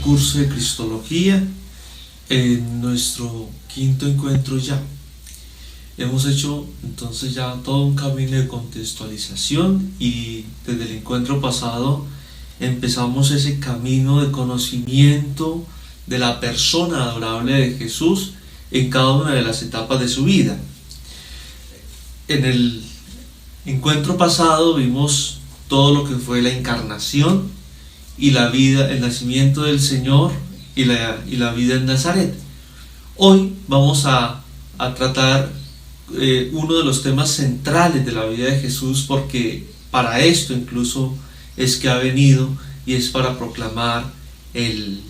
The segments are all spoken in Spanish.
curso de Cristología en nuestro quinto encuentro ya. Hemos hecho entonces ya todo un camino de contextualización y desde el encuentro pasado empezamos ese camino de conocimiento de la persona adorable de Jesús en cada una de las etapas de su vida. En el encuentro pasado vimos todo lo que fue la encarnación y la vida, el nacimiento del Señor y la vida en Nazaret. Hoy vamos a tratar uno de los temas centrales de la vida de Jesús, porque para esto incluso es que ha venido, y es para proclamar el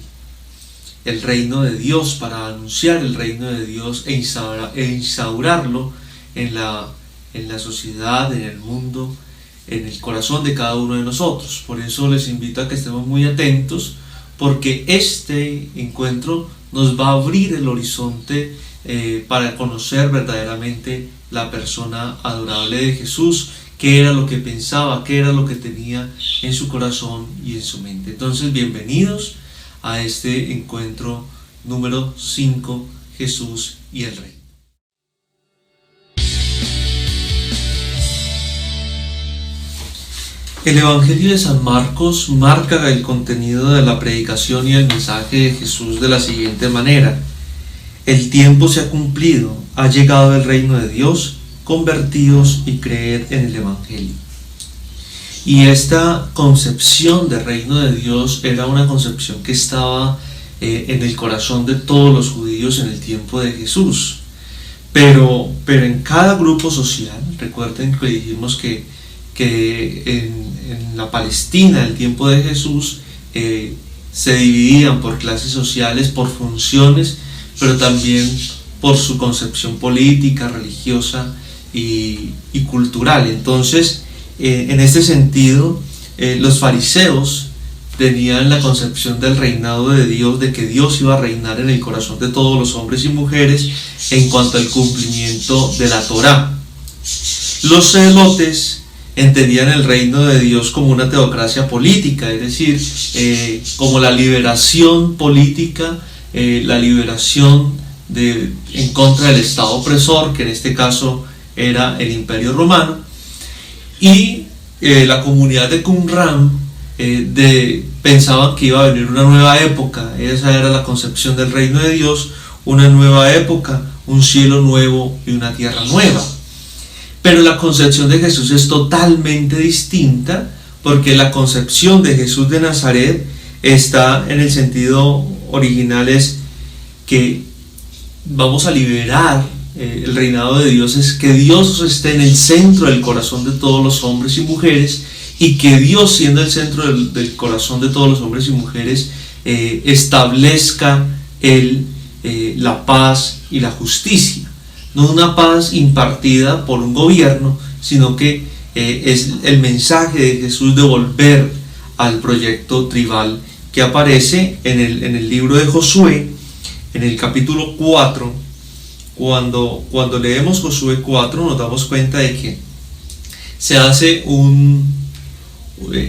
reino de Dios, para anunciar el reino de Dios e instaurarlo en la sociedad, en el mundo, en el corazón de cada uno de nosotros. Por eso les invito a que estemos muy atentos, porque este encuentro nos va a abrir el horizonte para conocer verdaderamente la persona adorable de Jesús, qué era lo que pensaba, qué era lo que tenía en su corazón y en su mente. Entonces, bienvenidos a este encuentro número 5, Jesús y el Rey. El Evangelio de San Marcos marca el contenido de la predicación y el mensaje de Jesús de la siguiente manera: el tiempo se ha cumplido, ha llegado el reino de Dios, convertíos y creed en el Evangelio. Y esta concepción del reino de Dios era una concepción que estaba en el corazón de todos los judíos en el tiempo de Jesús. Pero en cada grupo social, recuerden que dijimos que en la Palestina, el tiempo de Jesús, se dividían por clases sociales, por funciones, pero también por su concepción política, religiosa y cultural. Entonces, en este sentido, los fariseos tenían la concepción del reinado de Dios, de que Dios iba a reinar en el corazón de todos los hombres y mujeres en cuanto al cumplimiento de la Torá. Los celotes entendían el reino de Dios como una teocracia política, es decir, como la liberación política, la liberación en contra del Estado opresor, que en este caso era el Imperio Romano. Y la comunidad de Qumran pensaban que iba a venir una nueva época. Esa era la concepción del reino de Dios: una nueva época, un cielo nuevo y una tierra nueva. Pero la concepción de Jesús es totalmente distinta, porque la concepción de Jesús de Nazaret está en el sentido original, es que vamos a liberar el reinado de Dios, es que Dios esté en el centro del corazón de todos los hombres y mujeres, y que Dios, siendo el centro del corazón de todos los hombres y mujeres, establezca la paz y la justicia. No una paz impartida por un gobierno, sino que es el mensaje de Jesús de volver al proyecto tribal que aparece en el libro de Josué, en el capítulo 4. Cuando leemos Josué 4 nos damos cuenta de que se hace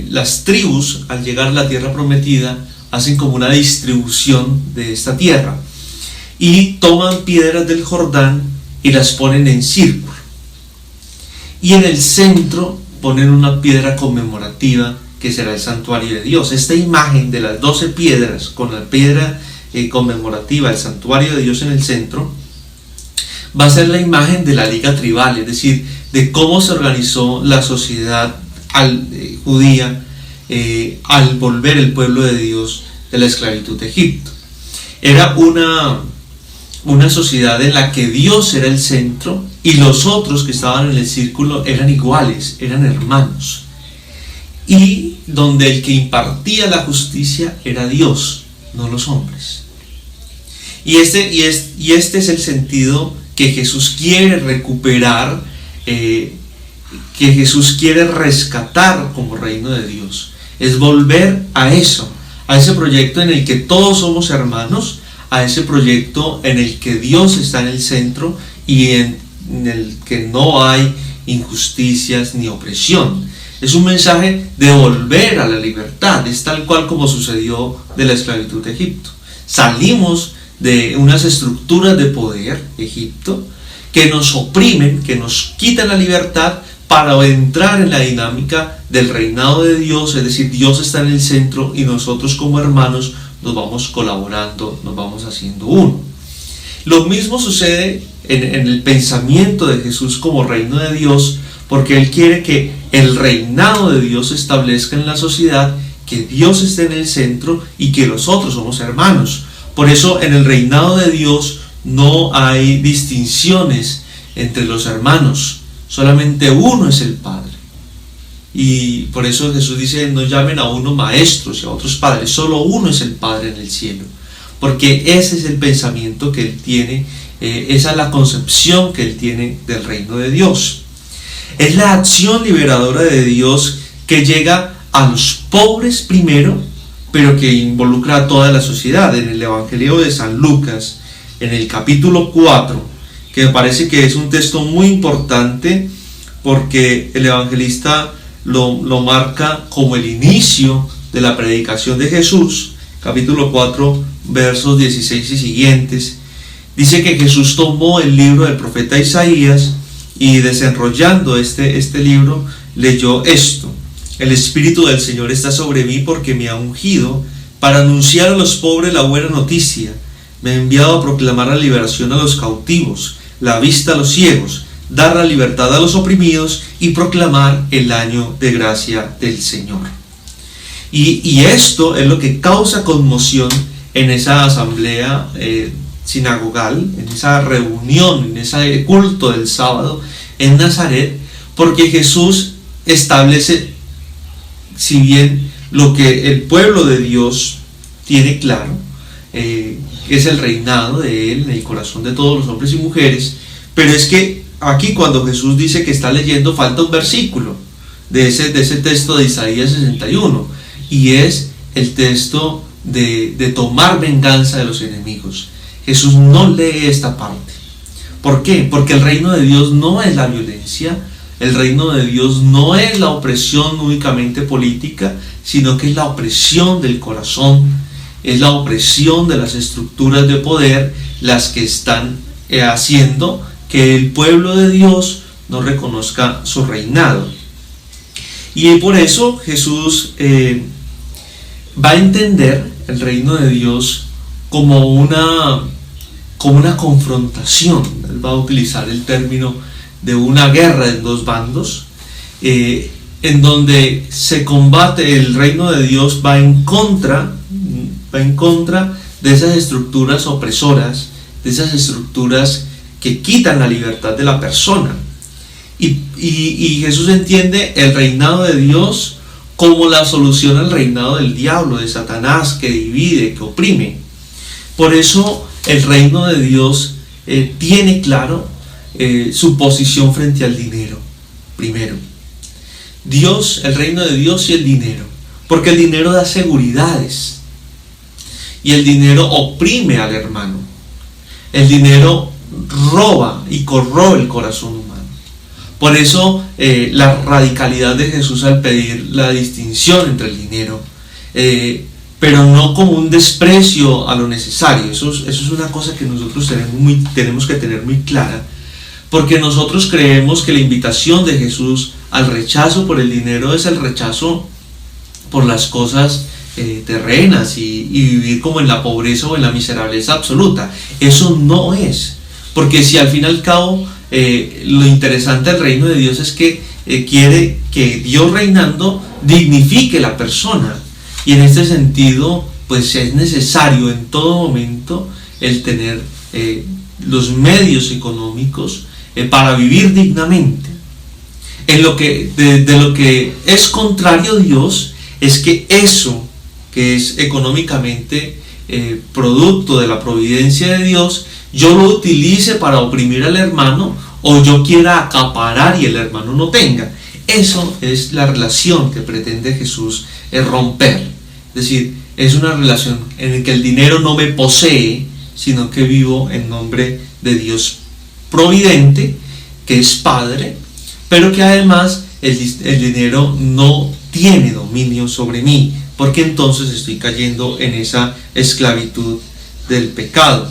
las tribus, al llegar a la tierra prometida, hacen como una distribución de esta tierra y toman piedras del Jordán y las ponen en círculo, y en el centro ponen una piedra conmemorativa que será el santuario de Dios. Esta imagen de las 12 piedras con la piedra conmemorativa, el santuario de Dios en el centro, va a ser la imagen de la liga tribal, es decir, de cómo se organizó la sociedad judía al volver el pueblo de Dios de la esclavitud de Egipto. Era una sociedad en la que Dios era el centro y los otros que estaban en el círculo eran iguales, eran hermanos, y donde el que impartía la justicia era Dios, no los hombres. Y este es el sentido que Jesús quiere recuperar, que Jesús quiere rescatar como reino de Dios. Es volver a eso, a ese proyecto en el que todos somos hermanos, a ese proyecto en el que Dios está en el centro y en el que no hay injusticias ni opresión. Es un mensaje de volver a la libertad. Es tal cual como sucedió de la esclavitud de Egipto. Salimos de unas estructuras de poder, Egipto, que nos oprimen, que nos quitan la libertad, para entrar en la dinámica del reinado de Dios. Es decir, Dios está en el centro y nosotros como hermanos nos vamos colaborando, nos vamos haciendo uno. Lo mismo sucede en el pensamiento de Jesús como reino de Dios, porque Él quiere que el reinado de Dios se establezca en la sociedad, que Dios esté en el centro y que nosotros somos hermanos. Por eso en el reinado de Dios no hay distinciones entre los hermanos, solamente uno es el Padre. Y por eso Jesús dice, no llamen a uno maestros y a otros padres, solo uno es el Padre en el cielo, porque ese es el pensamiento que Él tiene, esa es la concepción que Él tiene del reino de Dios. Es la acción liberadora de Dios que llega a los pobres primero, pero que involucra a toda la sociedad. En el Evangelio de San Lucas, en el capítulo 4, que me parece que es un texto muy importante, porque el evangelista lo marca como el inicio de la predicación de Jesús. Capítulo 4, versos 16 y siguientes, dice que Jesús tomó el libro del profeta Isaías y desenrollando este libro leyó esto: el Espíritu del Señor está sobre mí porque me ha ungido para anunciar a los pobres la buena noticia, me ha enviado a proclamar la liberación a los cautivos, la vista a los ciegos, dar la libertad a los oprimidos y proclamar el año de gracia del Señor. Y esto es lo que causa conmoción en esa asamblea sinagogal, en esa reunión, en ese culto del sábado en Nazaret, porque Jesús establece, si bien lo que el pueblo de Dios tiene claro, es el reinado de Él en el corazón de todos los hombres y mujeres, pero es que aquí cuando Jesús dice que está leyendo, falta un versículo de ese texto de Isaías 61, y es el texto de tomar venganza de los enemigos. Jesús no lee esta parte. ¿Por qué? Porque el reino de Dios no es la violencia, el reino de Dios no es la opresión únicamente política, sino que es la opresión del corazón, es la opresión de las estructuras de poder las que están haciendo que el pueblo de Dios no reconozca su reinado. Y por eso Jesús va a entender el reino de Dios como una confrontación. Él va a utilizar el término de una guerra en dos bandos, en donde se combate, el reino de Dios va en contra de esas estructuras opresoras, de esas estructuras que quitan la libertad de la persona. Y Jesús entiende el reinado de Dios como la solución al reinado del diablo, de Satanás, que divide, que oprime. Por eso el reino de Dios tiene claro su posición frente al dinero. Primero, Dios, el reino de Dios y el dinero, porque el dinero da seguridades y el dinero oprime al hermano. El dinero roba y corroe el corazón humano. Por eso la radicalidad de Jesús al pedir la distinción entre el dinero, pero no como un desprecio a lo necesario. Eso es una cosa que nosotros tenemos que tener muy clara, porque nosotros creemos que la invitación de Jesús al rechazo por el dinero es el rechazo por las cosas terrenas y vivir como en la pobreza o en la miserableza absoluta. Eso no es, porque si al fin y al cabo lo interesante del reino de Dios es que quiere que Dios reinando dignifique la persona, y en este sentido pues es necesario en todo momento el tener los medios económicos para vivir dignamente. De lo que es contrario a Dios es que eso que es económicamente producto de la providencia de Dios, yo lo utilice para oprimir al hermano, o yo quiera acaparar y el hermano no tenga. Eso es la relación que pretende Jesús romper. Es decir, es una relación en la que el dinero no me posee, sino que vivo en nombre de Dios providente, que es Padre, pero que además el dinero no tiene dominio sobre mí, porque entonces estoy cayendo en esa esclavitud del pecado.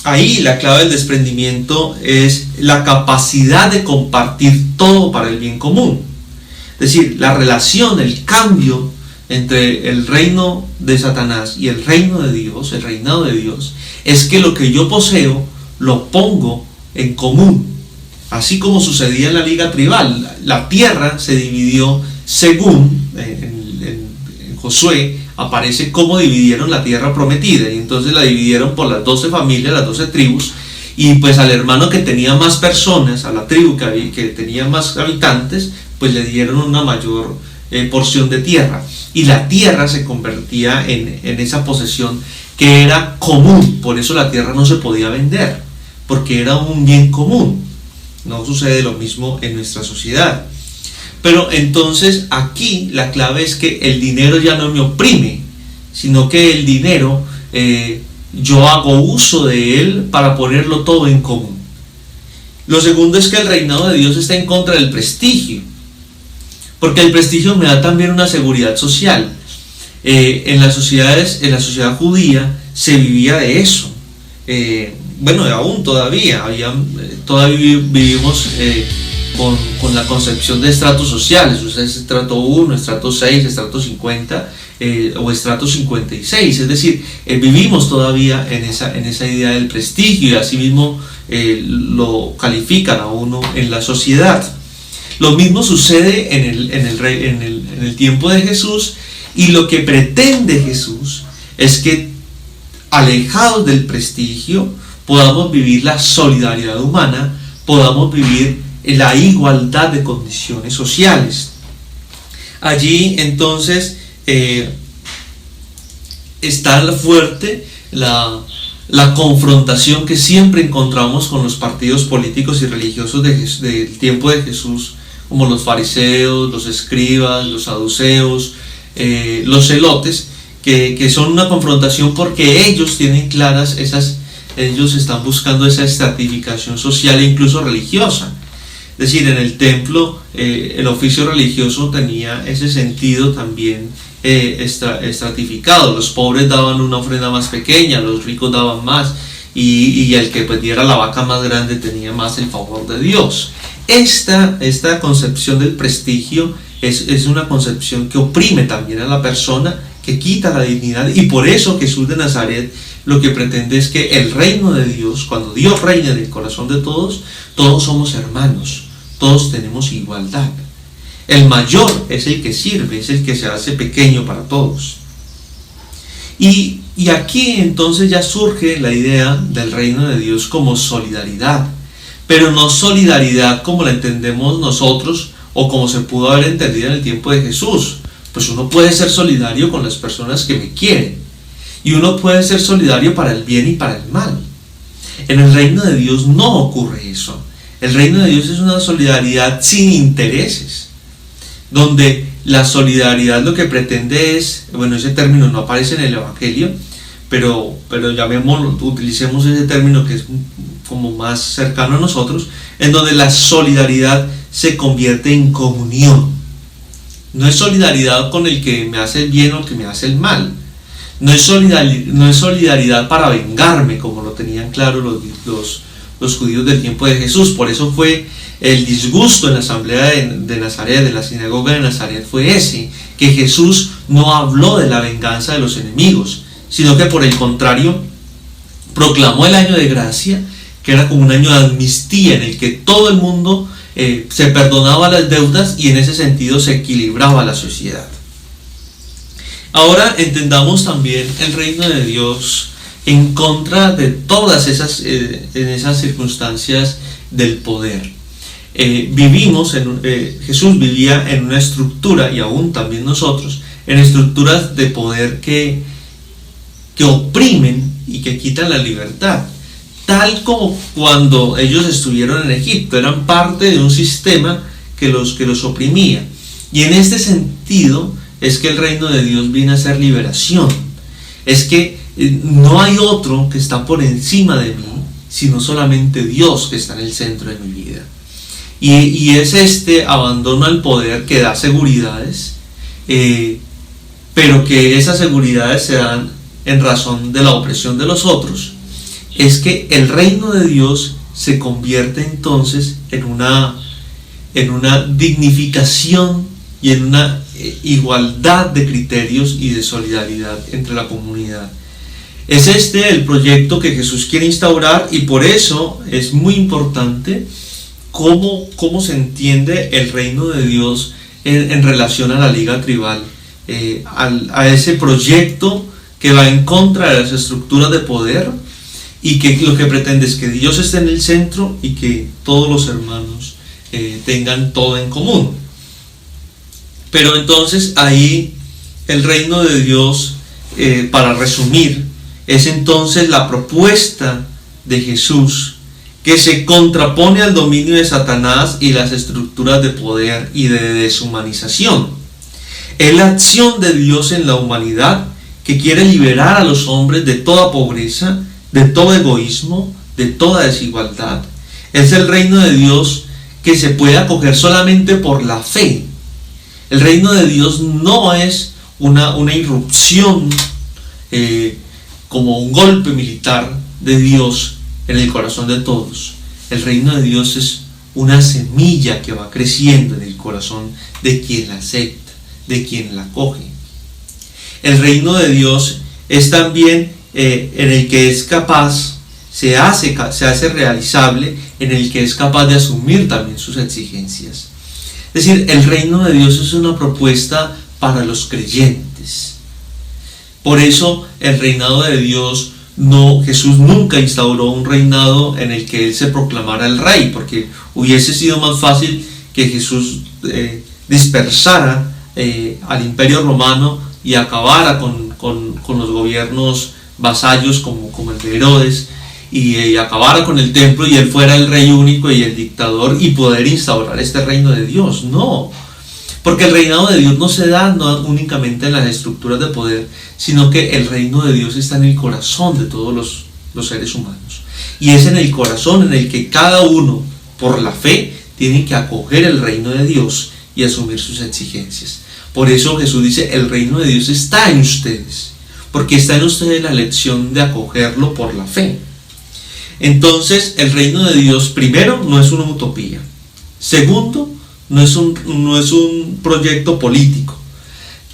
Ahí la clave del desprendimiento es la capacidad de compartir todo para el bien común. Es decir, la relación, el cambio entre el reino de Satanás y el reino de Dios, el reinado de Dios, es que lo que yo poseo lo pongo en común. Así como sucedía en la liga tribal, la tierra se dividió según, en Josué aparece cómo dividieron la tierra prometida, y entonces la dividieron por las 12 familias, las 12 tribus, y pues al hermano que tenía más personas, a la tribu que tenía más habitantes, pues le dieron una mayor porción de tierra, y la tierra se convertía en esa posesión que era común. Por eso la tierra no se podía vender, porque era un bien común. No sucede lo mismo en nuestra sociedad. Pero entonces aquí la clave es que el dinero ya no me oprime, sino que el dinero yo hago uso de él para ponerlo todo en común. Lo segundo es que el reinado de Dios está en contra del prestigio, porque el prestigio me da también una seguridad social. En las sociedades, en la sociedad judía se vivía de eso. Bueno, aún todavía vivimos con la concepción de estratos sociales, o sea, estrato 1, estrato 6, estrato 50 o estrato 56, es decir, vivimos todavía en esa idea del prestigio, y así mismo lo califican a uno en la sociedad. Lo mismo sucede en el tiempo de Jesús, y lo que pretende Jesús es que, alejados del prestigio, podamos vivir la solidaridad humana, podamos vivir la igualdad de condiciones sociales. Allí entonces está fuerte la confrontación que siempre encontramos con los partidos políticos y religiosos del tiempo de Jesús, como los fariseos, los escribas, los saduceos, los celotes, que son una confrontación porque ellos tienen claras ellos están buscando esa estratificación social e incluso religiosa. Es decir, en el templo el oficio religioso tenía ese sentido también estratificado. Los pobres daban una ofrenda más pequeña, los ricos daban más, y el que pues diera la vaca más grande tenía más el favor de Dios. Esta concepción del prestigio es una concepción que oprime también a la persona, que quita la dignidad, y por eso Jesús de Nazaret lo que pretende es que el reino de Dios, cuando Dios reine en el corazón de todos, todos somos hermanos, todos tenemos igualdad. El mayor es el que sirve, es el que se hace pequeño para todos. Y aquí entonces ya surge la idea del reino de Dios como solidaridad, pero no solidaridad como la entendemos nosotros o como se pudo haber entendido en el tiempo de Jesús. Pues uno puede ser solidario con las personas que me quieren, y uno puede ser solidario para el bien y para el mal. En el reino de Dios no ocurre eso. El reino de Dios es una solidaridad sin intereses, donde la solidaridad lo que pretende es, bueno, ese término no aparece en el Evangelio, pero llamémoslo, utilicemos ese término que es como más cercano a nosotros, en donde la solidaridad se convierte en comunión. No es solidaridad con el que me hace el bien o el que me hace el mal. No es solidaridad para vengarme, como lo tenían claro los judíos del tiempo de Jesús. Por eso fue el disgusto en la asamblea de Nazaret, de la sinagoga de Nazaret, fue ese, que Jesús no habló de la venganza de los enemigos, sino que por el contrario proclamó el año de gracia, que era como un año de amnistía en el que todo el mundo se perdonaba las deudas, y en ese sentido se equilibraba la sociedad. Ahora entendamos también el reino de Dios en contra de todas esas circunstancias del poder. Jesús vivía en una estructura, y aún también nosotros, en estructuras de poder que oprimen y que quitan la libertad, tal como cuando ellos estuvieron en Egipto, eran parte de un sistema que los oprimía. Y en este sentido es que el reino de Dios viene a ser liberación. Es que no hay otro que está por encima de mí, sino solamente Dios, que está en el centro de mi vida. y es este abandono al poder que da seguridades, pero que esas seguridades se dan en razón de la opresión de los otros, es que el reino de Dios se convierte entonces en una dignificación y en una igualdad de criterios y de solidaridad entre la comunidad. Es este el proyecto que Jesús quiere instaurar, y por eso es muy importante cómo se entiende el reino de Dios en relación a la liga tribal, a ese proyecto que va en contra de las estructuras de poder y que lo que pretende es que Dios esté en el centro y que todos los hermanos tengan todo en común. Pero entonces ahí el reino de Dios, para resumir, es entonces la propuesta de Jesús que se contrapone al dominio de Satanás y las estructuras de poder y de deshumanización. Es la acción de Dios en la humanidad que quiere liberar a los hombres de toda pobreza, de todo egoísmo, de toda desigualdad. Es el reino de Dios que se puede acoger solamente por la fe. El reino de Dios no es una irrupción como un golpe militar de Dios en el corazón de todos. El reino de Dios es una semilla que va creciendo en el corazón de quien la acepta, de quien la acoge. El reino de Dios es también en el que es capaz, se hace realizable, en el que es capaz de asumir también sus exigencias. Es decir, el reino de Dios es una propuesta para los creyentes. Por eso el reinado de Dios, Jesús nunca instauró un reinado en el que Él se proclamara el rey, porque hubiese sido más fácil que Jesús dispersara al imperio romano y acabara con los gobiernos vasallos como el de Herodes, y acabara con el templo y Él fuera el rey único y el dictador y poder instaurar este reino de Dios. No, porque el reinado de Dios no se da no únicamente en las estructuras de poder, sino que el reino de Dios está en el corazón de todos los seres humanos, y es en el corazón en el que cada uno por la fe tiene que acoger el reino de Dios y asumir sus exigencias. Por eso Jesús dice: el reino de Dios está en ustedes, porque está en ustedes la elección de acogerlo por la fe. Entonces el reino de Dios, primero, no es una utopía. Segundo, no es un proyecto político.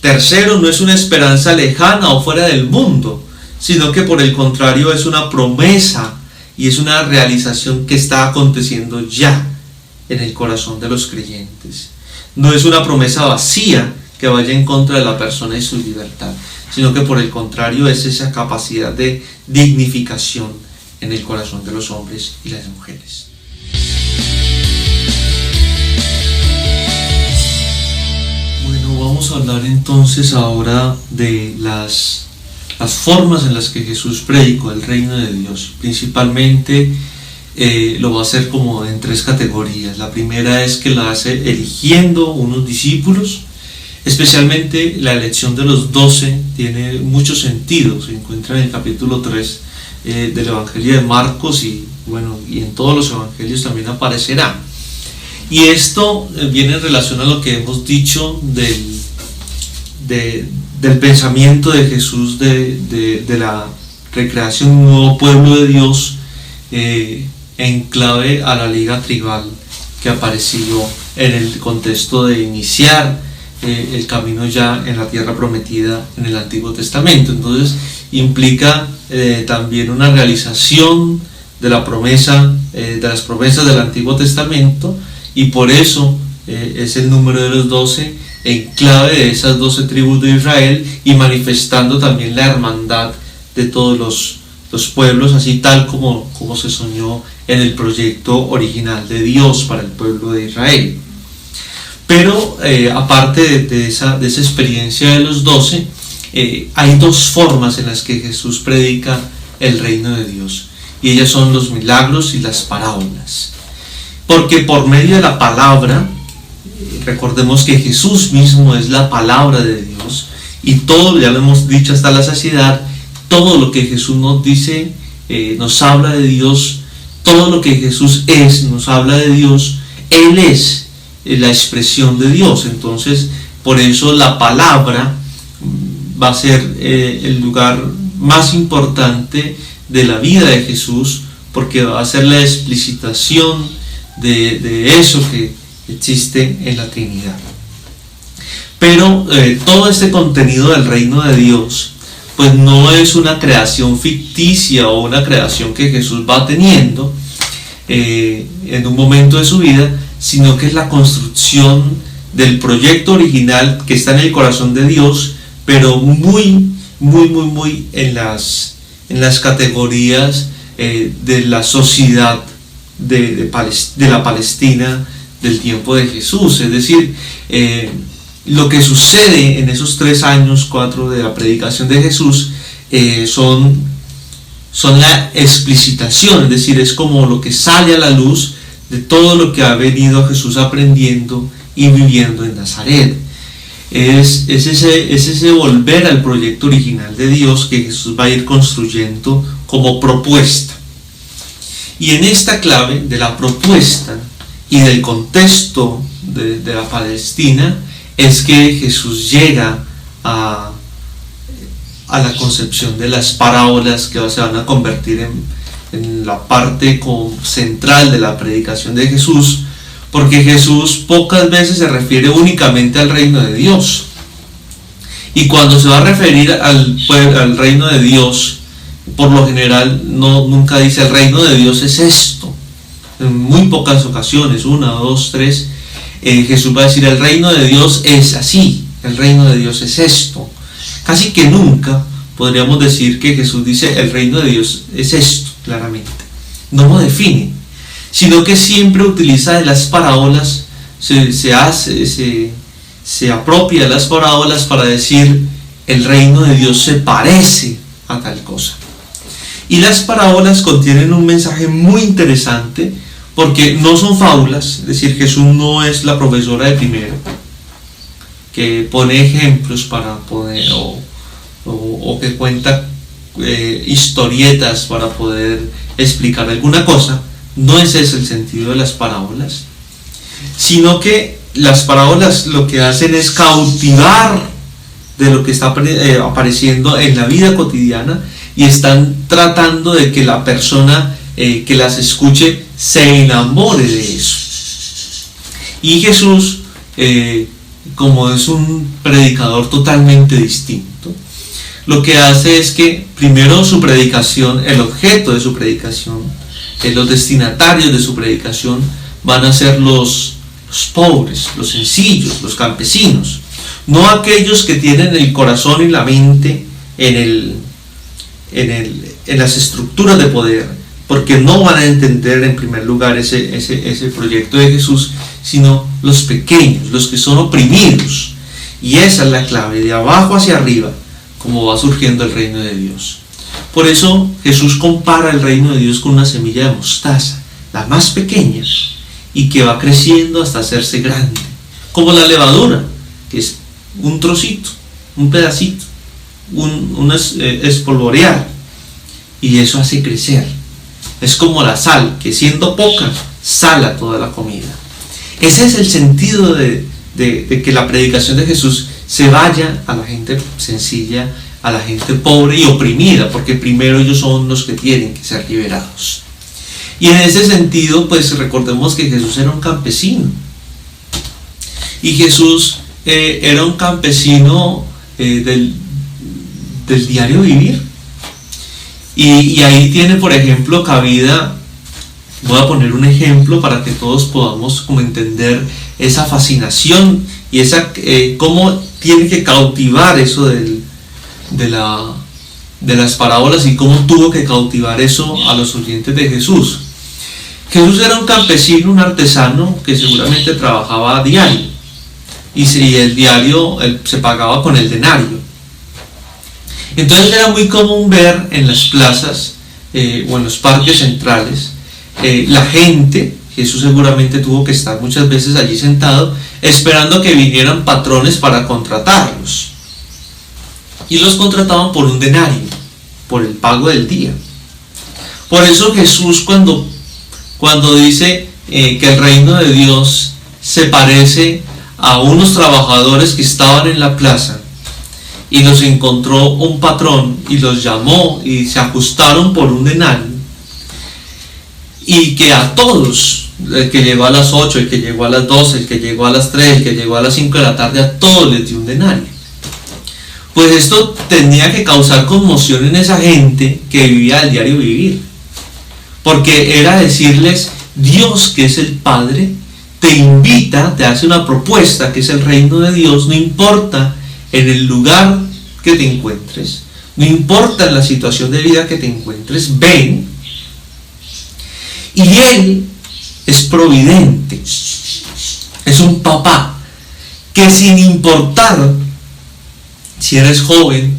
Tercero, no es una esperanza lejana o fuera del mundo, sino que por el contrario es una promesa y es una realización que está aconteciendo ya en el corazón de los creyentes. No es una promesa vacía que vaya en contra de la persona y su libertad, sino que por el contrario es esa capacidad de dignificación en el corazón de los hombres y las mujeres. Bueno, vamos a hablar entonces ahora de las formas en las que Jesús predicó el reino de Dios. Principalmente lo va a hacer como en tres categorías. La primera es que la hace eligiendo unos discípulos. Especialmente la elección de los 12 tiene mucho sentido. Se encuentra en el capítulo 3 del Evangelio de Marcos, y en todos los evangelios también aparecerá. Y esto viene en relación a lo que hemos dicho del pensamiento de Jesús de la recreación de un nuevo pueblo de Dios en clave a la liga tribal que apareció en el contexto de iniciar el camino ya en la tierra prometida en el Antiguo Testamento. Entonces implica también una realización de la promesa, de las promesas del Antiguo Testamento, y por eso es el número de los 12 en clave de esas 12 tribus de Israel, y manifestando también la hermandad de todos los pueblos, así tal como se soñó en el proyecto original de Dios para el pueblo de Israel. Pero aparte de esa experiencia de los 12, hay dos formas en las que Jesús predica el reino de Dios, y ellas son los milagros y las parábolas. Porque por medio de la palabra, recordemos que Jesús mismo es la palabra de Dios, y todo, ya lo hemos dicho hasta la saciedad, todo lo que Jesús nos dice nos habla de Dios, todo lo que Jesús es nos habla de Dios, Él es la expresión de Dios. Entonces, por eso la palabra va a ser el lugar más importante de la vida de Jesús, porque va a ser la explicitación de eso que existe en la Trinidad. Pero todo este contenido del reino de Dios pues no es una creación ficticia o una creación que Jesús va teniendo en un momento de su vida, sino que es la construcción del proyecto original que está en el corazón de Dios, pero muy en las categorías de la sociedad de la Palestina del tiempo de Jesús. Es decir, lo que sucede en esos 3 años, 4 de la predicación de Jesús son la explicitación, es decir, es como lo que sale a la luz de todo lo que ha venido Jesús aprendiendo y viviendo en Nazaret. Es ese volver al proyecto original de Dios que Jesús va a ir construyendo como propuesta. Y en esta clave de la propuesta y del contexto de la Palestina es que Jesús llega a la concepción de las parábolas que se van a convertir en la parte central de la predicación de Jesús, porque Jesús pocas veces se refiere únicamente al reino de Dios, y cuando se va a referir al reino de Dios, por lo general nunca dice el reino de Dios es esto. En muy pocas ocasiones, 1, 2, 3, Jesús va a decir el reino de Dios es así, el reino de Dios es esto. Casi que nunca podríamos decir que Jesús dice el reino de Dios es esto, claramente. No lo define, sino que siempre utiliza de las parábolas, se apropia de las parábolas para decir el reino de Dios se parece a tal cosa. Y las parábolas contienen un mensaje muy interesante, porque no son fábulas, es decir, Jesús no es la profesora de primero que pone ejemplos para poder o que cuenta historietas para poder explicar alguna cosa. No es ese el sentido de las parábolas, sino que las parábolas lo que hacen es cautivar de lo que está apareciendo en la vida cotidiana, y están tratando de que la persona que las escuche se enamore de eso. Y Jesús, como es un predicador totalmente distinto, lo que hace es que primero su predicación, el objeto de su predicación, los destinatarios de su predicación van a ser los pobres, los sencillos, los campesinos, no aquellos que tienen el corazón y la mente en las estructuras de poder, porque no van a entender en primer lugar ese proyecto de Jesús, sino los pequeños, los que son oprimidos. Y esa es la clave, de abajo hacia arriba, como va surgiendo el reino de Dios. Por eso Jesús compara el reino de Dios con una semilla de mostaza, la más pequeña, y que va creciendo hasta hacerse grande, como la levadura, que es un trocito, un pedacito, espolvorear, y eso hace crecer. Es como la sal, que siendo poca, sala toda la comida. Ese es el sentido de que la predicación de Jesús se vaya a la gente sencilla, a la gente pobre y oprimida, porque primero ellos son los que tienen que ser liberados. Y en ese sentido, pues recordemos que Jesús era un campesino, y Jesús era un campesino del diario vivir, y ahí tiene, por ejemplo, cabida. Voy a poner un ejemplo para que todos podamos como entender esa fascinación y cómo tiene que cautivar eso de las parábolas, y cómo tuvo que cautivar eso a los oyentes de Jesús. Jesús era un campesino, un artesano que seguramente trabajaba a diario, y el diario se pagaba con el denario. Entonces era muy común ver en las plazas o en los parques centrales la gente. Jesús seguramente tuvo que estar muchas veces allí sentado esperando que vinieran patrones para contratarlos, y los contrataban por un denario, por el pago del día. Por eso Jesús cuando dice que el reino de Dios se parece a unos trabajadores que estaban en la plaza y los encontró un patrón y los llamó y se ajustaron por un denario, y que a todos, el que llegó a las 8, el que llegó a las 12, el que llegó a las 3, el que llegó a las 5 de la tarde, a todos les dio un denario. Pues esto tenía que causar conmoción en esa gente que vivía el diario vivir, porque era decirles: Dios, que es el Padre, te invita, te hace una propuesta que es el reino de Dios, no importa en el lugar que te encuentres, no importa en la situación de vida que te encuentres, ven. Y Él es providente, es un papá que, sin importar si eres joven,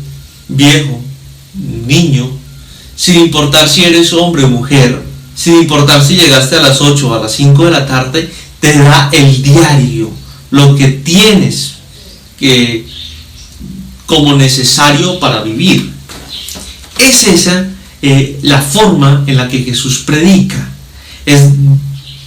viejo, niño, sin importar si eres hombre o mujer, sin importar si llegaste a las 8 o a las 5 de la tarde, te da el diario, lo que tienes que como necesario para vivir. Es esa la forma en la que Jesús predica, es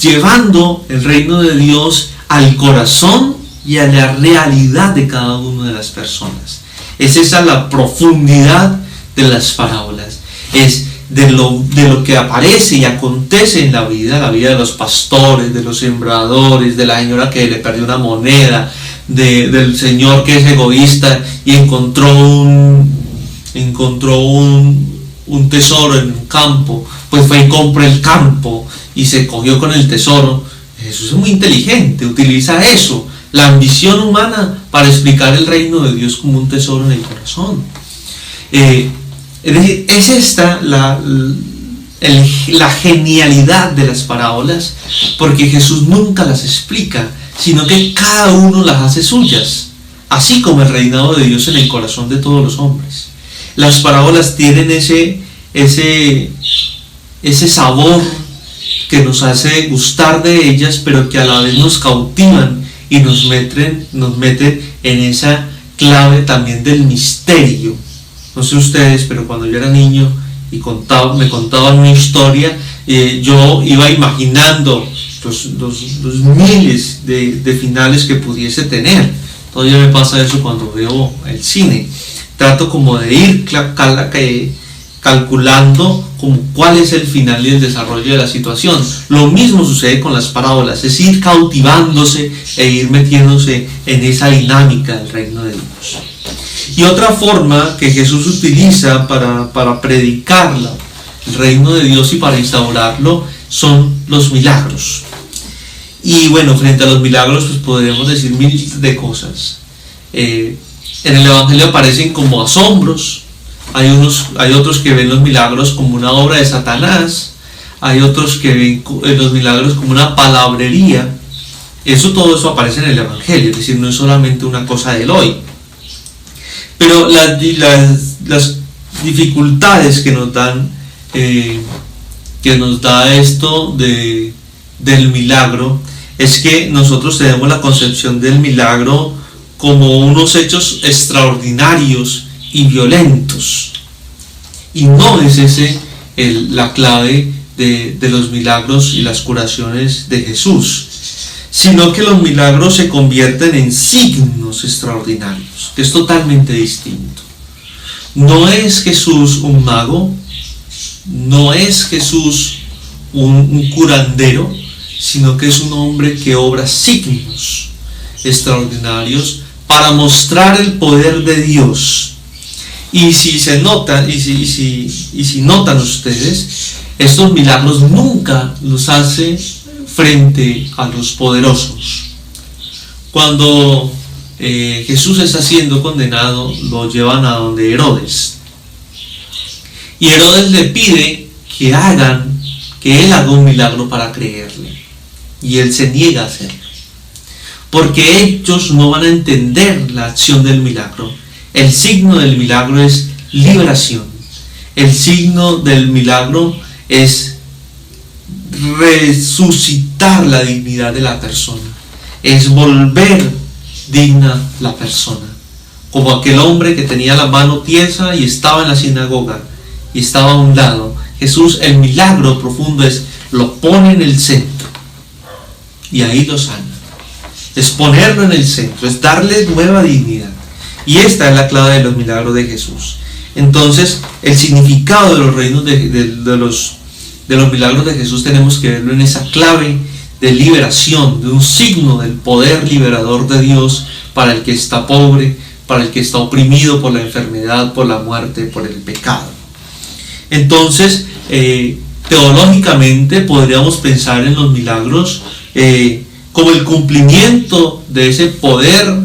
llevando el reino de Dios al corazón y a la realidad de cada una de las personas. Es esa la profundidad de las parábolas, es de lo que aparece y acontece en la vida de los pastores, de los sembradores, de la señora que le perdió una moneda, del señor que es egoísta y encontró un tesoro en un campo, pues fue y compró el campo y se cogió con el tesoro. Jesús es muy inteligente, utiliza eso, la ambición humana, para explicar el reino de Dios como un tesoro en el corazón. Es decir, es esta la genialidad de las parábolas, porque Jesús nunca las explica, sino que cada uno las hace suyas, así como el reinado de Dios en el corazón de todos los hombres. Las parábolas tienen ese sabor que nos hace gustar de ellas, pero que a la vez nos cautivan y nos meten en esa clave también del misterio. No sé ustedes, pero cuando yo era niño y me contaban una historia, yo iba imaginando los miles de finales que pudiese tener. Todavía me pasa eso cuando veo el cine. Trato como de ir calculando como cuál es el final y el desarrollo de la situación. Lo mismo sucede con las parábolas, es ir cautivándose e ir metiéndose en esa dinámica del reino de Dios. Y otra forma que Jesús utiliza para predicar el reino de Dios y para instaurarlo son los milagros. Y bueno, frente a los milagros pues podríamos decir mil de cosas. En el Evangelio aparecen como asombros. Hay otros que ven los milagros como una obra de Satanás. Hay otros que ven los milagros como una palabrería. Todo eso aparece en el Evangelio, es decir, no es solamente una cosa del hoy. Pero las dificultades que nos da esto del milagro es que nosotros tenemos la concepción del milagro como unos hechos extraordinarios y violentos, y no es ese la clave de los milagros y las curaciones de Jesús, sino que los milagros se convierten en signos extraordinarios, que es totalmente distinto. No es Jesús un mago, no es Jesús un curandero, sino que es un hombre que obra signos extraordinarios para mostrar el poder de Dios. Y si se nota, y si notan ustedes, estos milagros nunca los hace frente a los poderosos. Cuando Jesús está siendo condenado, lo llevan a donde Herodes, y Herodes le pide que él haga un milagro para creerle, y él se niega a hacerlo, porque ellos no van a entender la acción del milagro. El signo del milagro es liberación, el signo del milagro es resucitar la dignidad de la persona, es volver digna la persona, como aquel hombre que tenía la mano tiesa y estaba en la sinagoga y estaba a un lado. Jesús, el milagro profundo es, lo pone en el centro y ahí lo sana. Es ponerlo en el centro, es darle nueva dignidad. Y esta es la clave de los milagros de Jesús. Entonces, el significado de los reinos de los milagros de Jesús tenemos que verlo en esa clave de liberación, de un signo del poder liberador de Dios para el que está pobre, para el que está oprimido por la enfermedad, por la muerte, por el pecado. Entonces, teológicamente podríamos pensar en los milagros como el cumplimiento de ese poder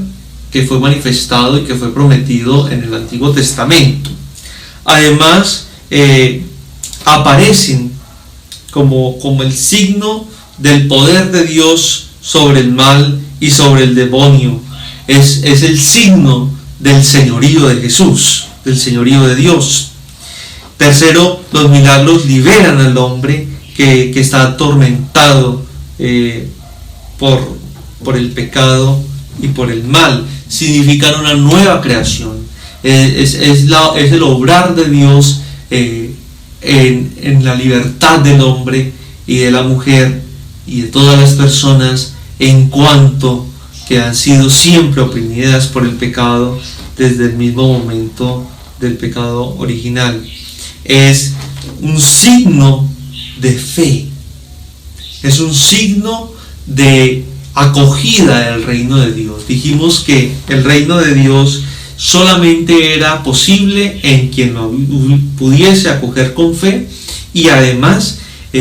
que fue manifestado y que fue prometido en el Antiguo Testamento. Además, aparecen como el signo del poder de Dios sobre el mal y sobre el demonio. Es el signo del señorío de Jesús, del señorío de Dios. Tercero, los milagros liberan al hombre que está atormentado por el pecado y por el mal. Significan una nueva creación. Es el obrar de Dios en la libertad del hombre y de la mujer y de todas las personas, en cuanto que han sido siempre oprimidas por el pecado desde el mismo momento del pecado original. Es un signo de fe, es un signo de acogida del reino de Dios. Dijimos que el reino de Dios solamente era posible en quien lo pudiese acoger con fe, y además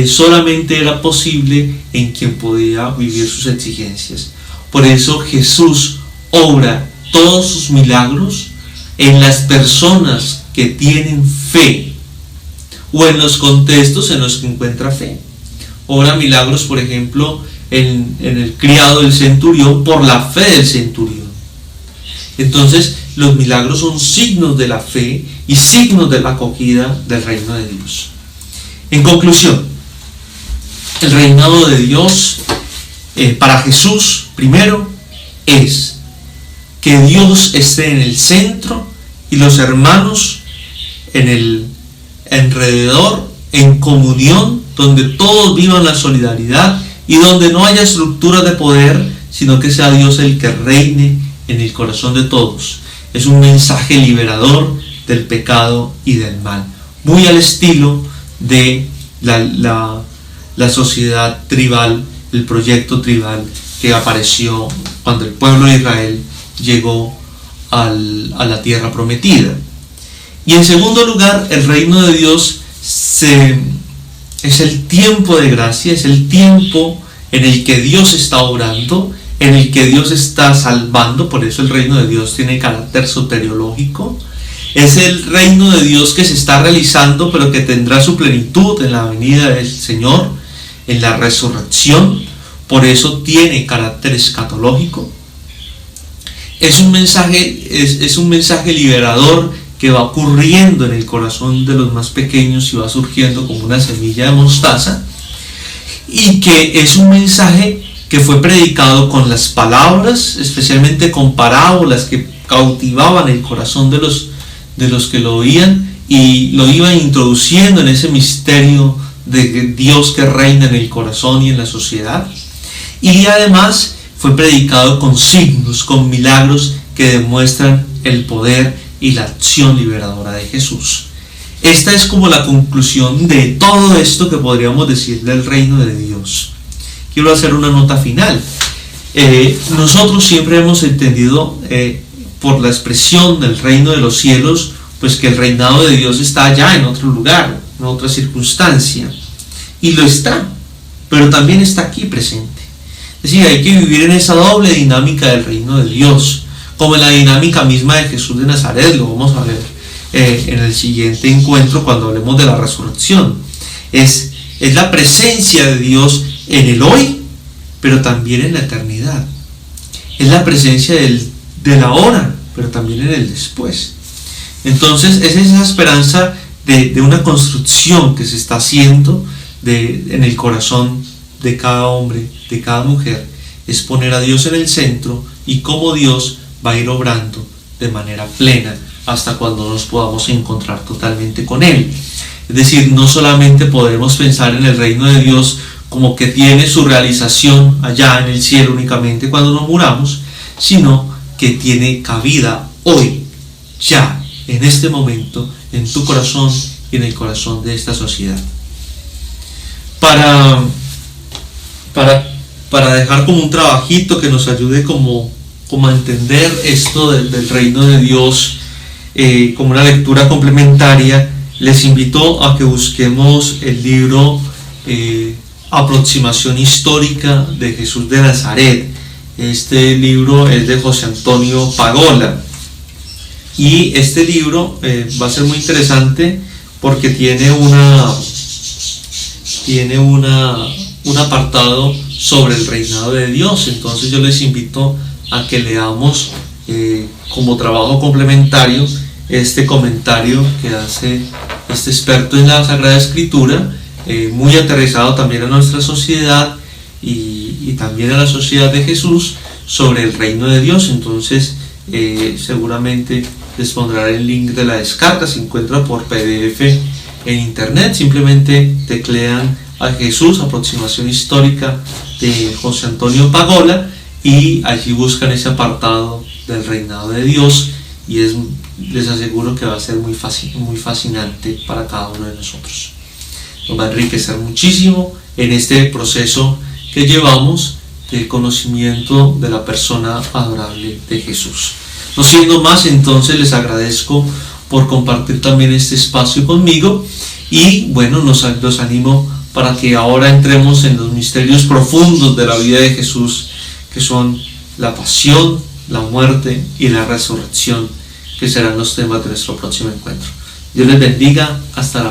solamente era posible en quien podía vivir sus exigencias. Por eso Jesús obra todos sus milagros en las personas que tienen fe, o en los contextos en los que encuentra fe. Obra milagros, por ejemplo, en el criado del centurión, por la fe del centurión. Entonces, los milagros son signos de la fe y signos de la acogida del reino de Dios. En conclusión, el reinado de Dios para Jesús, primero, es que Dios esté en el centro y los hermanos en el alrededor, en comunión, donde todos vivan la solidaridad y donde no haya estructuras de poder, sino que sea Dios el que reine en el corazón de todos. Es un mensaje liberador del pecado y del mal, muy al estilo de la sociedad tribal, el proyecto tribal que apareció cuando el pueblo de Israel llegó a la tierra prometida. Y en segundo lugar, el reino de Dios es el tiempo de gracia, es el tiempo en el que Dios está obrando, en el que Dios está salvando. Por eso el reino de Dios tiene carácter soteriológico. Es el reino de Dios que se está realizando, pero que tendrá su plenitud en la venida del Señor, en la resurrección. Por eso tiene carácter escatológico. Es un mensaje liberador que va ocurriendo en el corazón de los más pequeños y va surgiendo como una semilla de mostaza, y que es un mensaje que fue predicado con las palabras, especialmente con parábolas que cautivaban el corazón de los que lo oían, y lo iban introduciendo en ese misterio de Dios que reina en el corazón y en la sociedad. Y además fue predicado con signos, con milagros que demuestran el poder y la acción liberadora de Jesús. Esta es como la conclusión de todo esto que podríamos decir del reino de Dios. Quiero hacer una nota final. Nosotros siempre hemos entendido por la expresión del reino de los cielos, pues que el reinado de Dios está allá en otro lugar, en otra circunstancia, y lo está, pero también está aquí presente. Es decir, hay que vivir en esa doble dinámica del reino de Dios, como en la dinámica misma de Jesús de Nazaret. Lo vamos a ver en el siguiente encuentro cuando hablemos de la resurrección. Es la presencia de Dios en el hoy, pero también en la eternidad. Es la presencia del ahora, pero también en el después. Entonces es esa esperanza de una construcción que se está haciendo en el corazón de cada hombre, de cada mujer. Es poner a Dios en el centro, y cómo Dios va a ir obrando de manera plena hasta cuando nos podamos encontrar totalmente con Él. Es decir, no solamente podremos pensar en el reino de Dios como que tiene su realización allá en el cielo únicamente cuando nos muramos, sino que tiene cabida hoy, ya, en este momento, en tu corazón y en el corazón de esta sociedad. Para dejar como un trabajito que nos ayude como a entender esto del reino de Dios, como una lectura complementaria, les invito a que busquemos el libro Aproximación histórica de Jesús de Nazaret. Este libro es de José Antonio Pagola, y este libro va a ser muy interesante porque tiene un apartado sobre el reinado de Dios. Entonces yo les invito a que leamos como trabajo complementario este comentario que hace este experto en la Sagrada Escritura, muy aterrizado también a nuestra sociedad y también a la sociedad de Jesús, sobre el reino de Dios. Entonces seguramente les pondré el link de la descarga, se encuentra por PDF en internet. Simplemente teclean a Jesús, aproximación histórica de José Antonio Pagola, y allí buscan ese apartado del reinado de Dios, y les aseguro que va a ser muy fascinante para cada uno de nosotros. Nos va a enriquecer muchísimo en este proceso que llevamos de conocimiento de la persona adorable de Jesús. No siendo más, entonces les agradezco por compartir también este espacio conmigo, y bueno, los animo para que ahora entremos en los misterios profundos de la vida de Jesús, que son la pasión, la muerte y la resurrección, que serán los temas de nuestro próximo encuentro. Dios les bendiga, hasta la